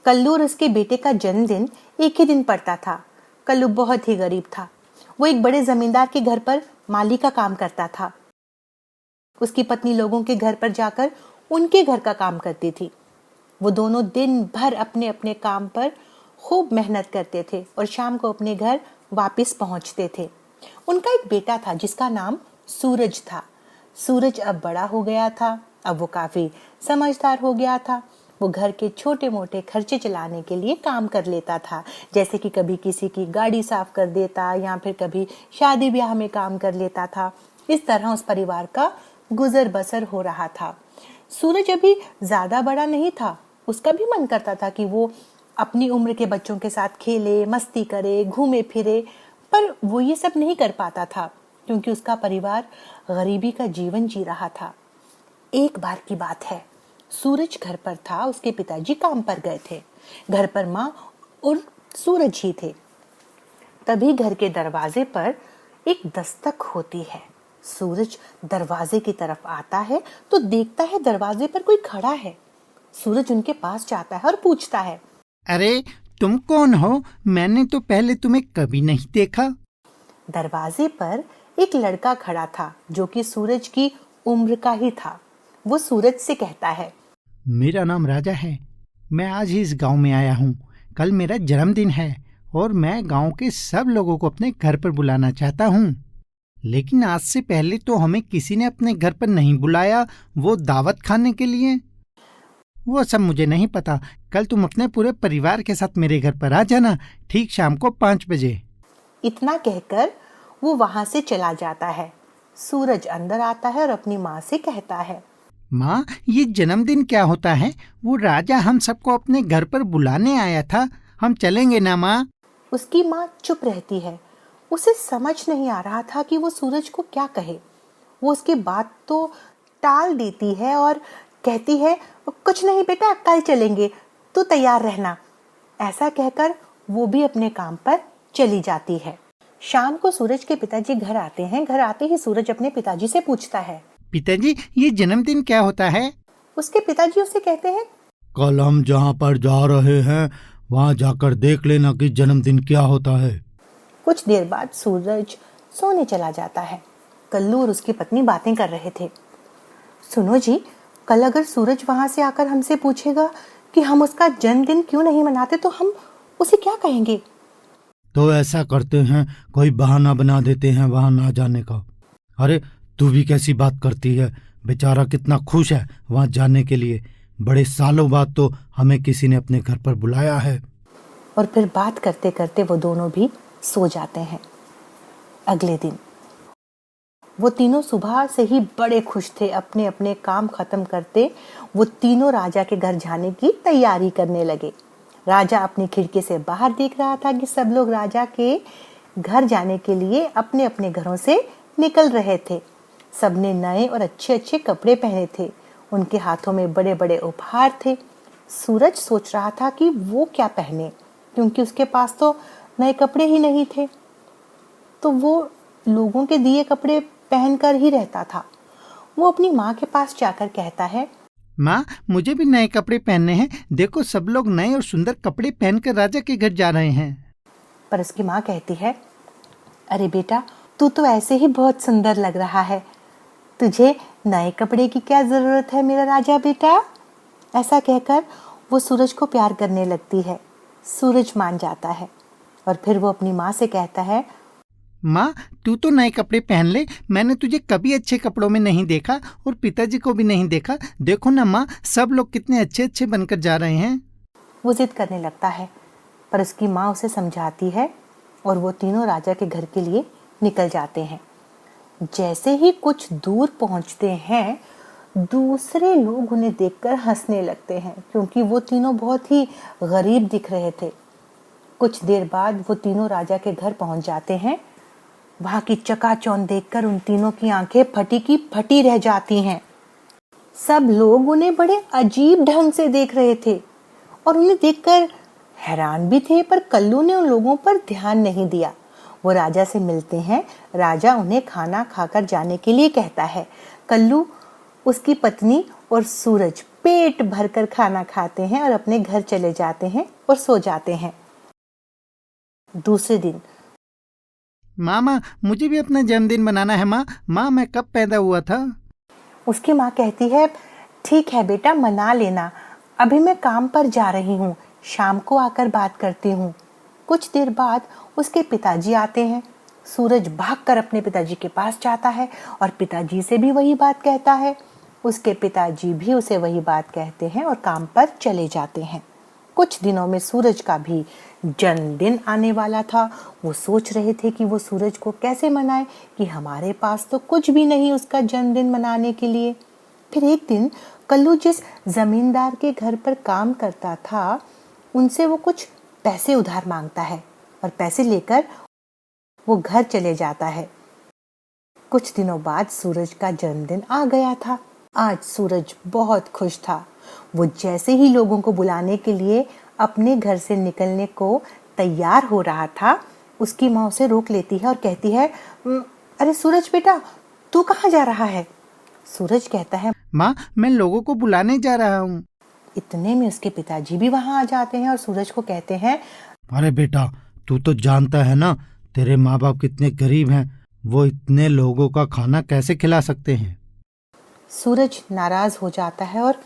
कल्लू और उसके बेटे का जन्मदिन एक ही दिन पड़ता था। कल्लू बहुत ही गरीब था। वो एक बड़े जमींदार के घर पर माली का काम करता था। उसकी पत्नी लोगों के घर पर जाकर उनके घर का काम करती थी। वो दोनों दिन भर अपने अपने काम पर खूब मेहनत करते थे और शाम को अपने घर वापस पहुंचते थे। उनका एक बेटा था जिसका नाम सूरज था। सूरज अब बड़ा हो गया था। अब वो काफी समझदार हो गया था। वो घर के छोटे मोटे खर्चे चलाने के लिए काम कर लेता था, जैसे कि कभी किसी की गाड़ी साफ कर देता या फिर कभी शादी ब्याह में काम कर लेता था। इस तरह उस परिवार का गुजर बसर हो रहा था। सूरज अभी ज्यादा बड़ा नहीं था। उसका भी मन करता था कि वो अपनी उम्र के बच्चों के साथ खेले, मस्ती करे, घूमे फिरे, पर वो ये सब नहीं कर पाता था क्योंकि उसका परिवार गरीबी का जीवन जी रहा था। एक बार की बात है, सूरज घर पर था। उसके पिताजी काम पर गए थे। घर पर माँ और सूरज ही थे। तभी घर के दरवाजे पर एक दस्तक होती है। सूरज दरवाजे की तरफ आता है तो देखता है दरवाजे पर कोई खड़ा है। सूरज उनके पास जाता है और पूछता है, अरे तुम कौन हो? मैंने तो पहले तुम्हें कभी नहीं देखा। दरवाजे पर एक लड़का खड़ा था जो कि सूरज की उम्र का ही था। वो सूरज से कहता है, मेरा नाम राजा है। मैं आज ही इस गांव में आया हूँ। कल मेरा जन्मदिन है और मैं गांव के सब लोगों को अपने घर पर बुलाना चाहता हूँ। लेकिन आज से पहले तो हमें किसी ने अपने घर पर नहीं बुलाया, वो दावत खाने के लिए। वो सब मुझे नहीं पता। कल तुम अपने पूरे परिवार के साथ मेरे घर पर आ जाना, ठीक शाम को 5 बजे। इतना कहकर वो वहां से चला जाता है। सूरज अंदर आता है और अपनी माँ से कहता है, माँ, ये जन्मदिन क्या होता है? वो राजा हम सबको अपने घर पर बुलाने आया था। हम चलेंगे ना माँ? उसकी माँ चुप रहती है। उसे समझ नहीं आ रहा था कि वो सूरज को क्या कहे। वो उसकी बात तो टाल देती है और कहती है, कुछ नहीं बेटा, कल चलेंगे, तू तैयार रहना। ऐसा कहकर वो भी अपने काम पर चली जाती है। शाम को सूरज के पिताजी घर आते हैं। घर आते ही सूरज अपने पिताजी से पूछता है, पिताजी, ये जन्मदिन क्या होता है? उसके पिताजी उसे कहते हैं, कल हम जहाँ पर जा रहे हैं वहाँ जाकर देख लेना कि जन्मदिन क्या होता है। कुछ देर बाद सूरज सोने चला जाता है। कल्लू और उसकी पत्नी बातें कर रहे थे। सुनो जी, कल अगर सूरज वहां से आकर हमसे पूछेगा कि हम उसका जन्मदिन क्यों नहीं मनाते तो हम उसे क्या कहेंगे? तो ऐसा करते हैं, कोई बहाना बना देते हैं वहाँ ना जाने का। अरे तू भी कैसी बात करती है? बेचारा कितना खुश है वहाँ जाने के लिए। बड़े सालों बाद तो हमें किसी ने अपने घर पर बुलाया है। और फिर बात करते करते वो दोनों भी सो जाते हैं। अगले दिन वो तीनों सुबह से ही बड़े खुश थे। अपने अपने काम खत्म करते वो तीनों राजा के घर जाने की तैयारी करने लगे। राजा अपनी खिड़की से बाहर देख रहा था कि सब लोग राजा के घर जाने के लिए अपने अपने घरों से निकल रहे थे। सबने नए और अच्छे अच्छे कपड़े पहने थे। उनके हाथों में बड़े बड़े उपहार थे। सूरज सोच रहा था कि वो क्या पहने, क्योंकि उसके पास तो नए कपड़े ही नहीं थे। तो वो लोगों के दिए कपड़े पहनकर ही रहता था। वो अपनी माँ के पास जाकर कहता है, माँ, मुझे भी नए कपड़े पहनने हैं। देखो सब लोग नए और सुंदर कपड़े पहनकर राजा के घर जा रहे हैं। पर उसकी माँ कहती है, अरे बेटा, तू तो ऐसे ही बहुत सुंदर लग रहा है। तुझे नए कपड़े की क्या जरूरत है मेरा राजा बेटा? ऐसा कहकर वो सूरज को प्यार करने लगती है। सूरज मान जाता है और फिर वो अपनी माँ से कहता है, माँ, तू तो नए कपड़े पहन ले। मैंने तुझे कभी अच्छे कपड़ों में नहीं देखा और पिताजी को भी नहीं देखा। देखो ना माँ, सब लोग कितने अच्छे अच्छे बनकर जा रहे हैं। वो जिद करने लगता है, पर उसकी माँ उसे समझाती है और वो तीनों राजा के घर के लिए निकल जाते हैं। जैसे ही कुछ दूर पहुंचते हैं, दूसरे लोग उन्हें देखकर हंसने लगते हैं क्योंकि वो तीनों बहुत ही गरीब दिख रहे थे। कुछ देर बाद वो तीनों राजा के घर पहुंच जाते हैं। वहां की चकाचौंध देखकर उन तीनों की आंखें फटी की फटी रह जाती हैं। सब लोग उन्हें बड़े अजीब ढंग से देख रहे थे और उन्हें देखकर हैरान भी थे, पर कल्लू ने उन लोगों पर ध्यान नहीं दिया। वो राजा से मिलते हैं। राजा उन्हें खाना खाकर जाने के लिए कहता है। कल्लू, उसकी पत्नी और सूरज पेट भरकर खाना खाते हैं और अपने घर चले जाते हैं और सो जाते हैं। दूसरे दिन माँ मुझे भी अपना जन्मदिन मनाना है। माँ मैं कब पैदा हुआ था? उसकी माँ कहती है, ठीक है बेटा, मना लेना, अभी मैं काम पर जा रही हूँ, शाम को आकर बात करती हूँ। कुछ देर बाद उसके पिताजी आते हैं। सूरज भागकर अपने पिताजी के पास जाता है और पिताजी से भी वही बात कहता है। उसके पिताजी भी उसे वही बात कहते हैं और काम पर चले जाते हैं। कुछ दिनों में सूरज का भी जन्मदिन आने वाला था। वो सोच रहे थे कि वो सूरज को कैसे मनाए कि हमारे पास तो कुछ भी नहीं उसका जन्मदिन मनाने के लिए। फिर एक दिन कल्लू जिस जमींदार के घर पर काम करता था, उनसे वो कुछ पैसे उधार मांगता है और पैसे लेकर वो घर चले जाता है। कुछ दिनों बाद सूरज का जन्मदिन आ गया था। आज सूरज बहुत खुश था। वो जैसे ही लोगों को बुलाने के लिए अपने घर से निकलने को तैयार हो रहा था, उसकी माँ उसे रोक लेती है और कहती है, अरे सूरज बेटा, तू कहाँ जा रहा है? सूरज कहता है, माँ मैं लोगों को बुलाने जा रहा हूँ। इतने में उसके पिताजी भी वहां आ जाते हैं और सूरज को कहते हैं, अरे बेटा, तू तो जानता है ना तेरे माँ बाप कितने गरीब हैं, वो इतने लोगों का खाना कैसे खिला सकते हैं? सूरज नाराज हो जाता है और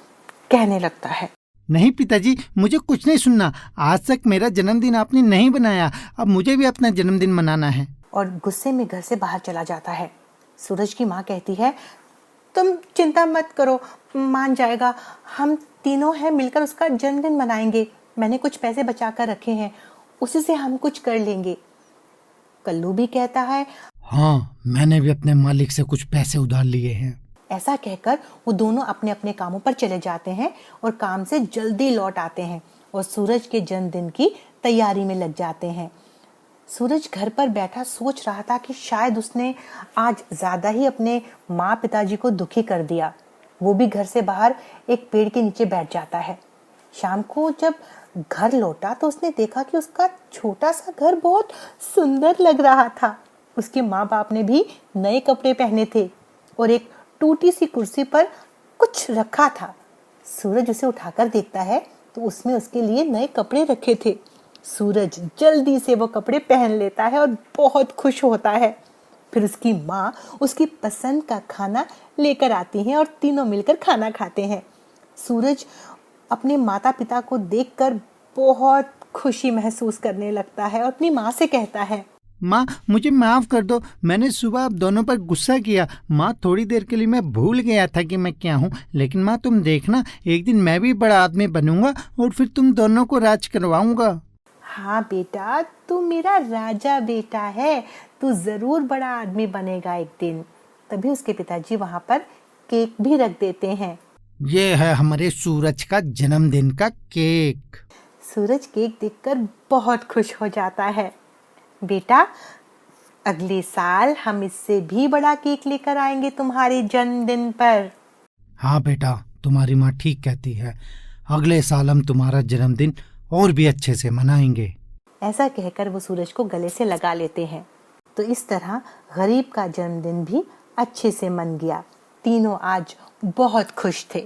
कहने लगता है, नहीं पिताजी, मुझे कुछ नहीं सुनना। आज तक मेरा जन्मदिन आपने नहीं बनाया, अब मुझे भी अपना जन्मदिन मनाना है। और गुस्से में घर से बाहर चला जाता है। सूरज की माँ कहती है, तुम चिंता मत करो, मान जाएगा, हम तीनों हैं मिलकर उसका जन्मदिन मनाएंगे। मैंने कुछ पैसे बचा कर रखे हैं, उसी से हम कुछ कर लेंगे। कल्लू भी कहता है, हाँ, मैंने भी अपने मालिक से कुछ पैसे उधार लिए हैं। ऐसा कहकर वो दोनों अपने अपने कामों पर चले जाते हैं और काम से जल्दी लौट आते हैं और सूरज के जन्मदिन की तैयारी में लग जाते हैं। सूरज घर पर बैठा सोच रहा था कि शायद उसने आज ज्यादा ही अपने माँ पिताजी को दुखी कर दिया। वो भी घर से बाहर एक पेड़ के नीचे बैठ जाता है। शाम को जब घर लौटा तो उसने देखा कि उसका छोटा सा घर बहुत सुंदर लग रहा था। उसके माँ बाप ने भी नए कपड़े पहने थे और एक टूटी सी कुर्सी पर कुछ रखा था। सूरज उसे उठाकर देखता है तो उसमें उसके लिए नए कपड़े रखे थे। सूरज जल्दी से वो कपड़े पहन लेता है और बहुत खुश होता है। फिर उसकी माँ उसकी पसंद का खाना लेकर आती हैं और तीनों मिलकर खाना खाते हैं। सूरज अपने माता पिता को देखकर बहुत खुशी महसूस करने लगता है और अपनी माँ से कहता है, माँ मुझे माफ कर दो, मैंने सुबह आप दोनों पर गुस्सा किया। माँ थोड़ी देर के लिए मैं भूल गया था कि मैं क्या हूँ, लेकिन माँ तुम देखना, एक दिन मैं भी बड़ा आदमी बनूंगा और फिर तुम दोनों को राज करवाऊंगा। हाँ बेटा, तू मेरा राजा बेटा है, तू जरूर बड़ा आदमी बनेगा एक दिन। तभी उसके पिताजी वहां पर केक भी रख देते हैं। ये है हमारे सूरज का जन्मदिन का केक। सूरज केक देखकर बहुत खुश हो जाता है। बेटा, अगले साल हम इससे भी बड़ा केक लेकर आएंगे तुम्हारे जन्मदिन पर। हाँ बेटा, तुम्हारी माँ ठीक कहती है, अगले साल हम तुम्हारा जन्मदिन और भी अच्छे से मनाएंगे। ऐसा कहकर वो सूरज को गले से लगा लेते हैं। तो इस तरह गरीब का जन्मदिन भी अच्छे से मन गया। तीनों आज बहुत खुश थे।